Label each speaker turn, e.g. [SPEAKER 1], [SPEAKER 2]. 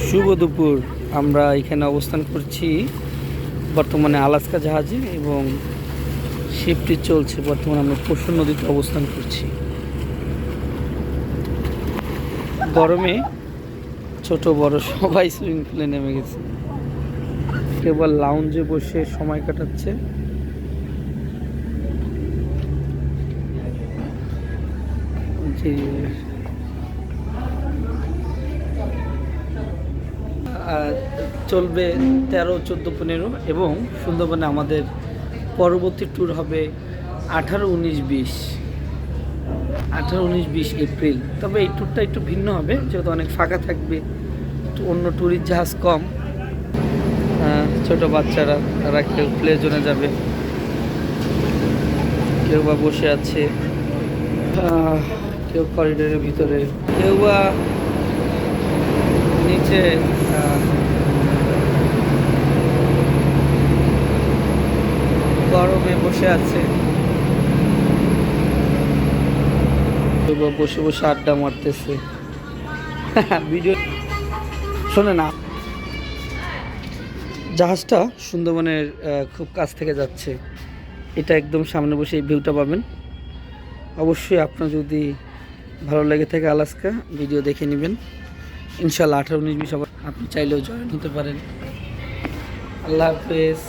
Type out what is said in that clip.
[SPEAKER 1] শুভ দুপুর। আমরা এখানে অবস্থান করছি বর্তমানে আলাস্কা জাহাজে এবং শিপটি চলছে। বর্তমানে আমরা পরশু নদীতে অবস্থান করছি। গরমে ছোট বড় সবাই সুইমিং পুলে নেমে গেছে, কেবল লাউঞ্জে বসে সময় কাটাচ্ছে। চলবে 13, 14, 15 এবং সুন্দরবনে আমাদের পরবর্তী ট্যুর হবে 18, 19, 20 এপ্রিল। তবে এই ট্যুরটা একটু ভিন্ন হবে, যেহেতু অনেক ফাঁকা থাকবে, অন্য ট্যুরিস্ট জাহাজ কম। ছোট বাচ্চারা তারা কেউ প্লে জোনে যাবে, কেউ বা বসে আছে, কেউ করিডোরের ভিতরে, কেউ বা নিচে গরমে বসে আছে, কেউ বা বসে বসে আড্ডা মারতেছে। ভিডিও শোনে না, জাহাজটা সুন্দরবনের খুব কাছ থেকে যাচ্ছে। এটা একদম সামনে বসে এই ভিউটা পাবেন। অবশ্যই আপনার যদি ভালো লেগে থাকে আলাস্কা, ভিডিও দেখে নেবেন। ইনশাল্লাহ 18, 19, 20 আপনি চাইলেও জয়েন হতে পারেন। আল্লাহ হাফেজ।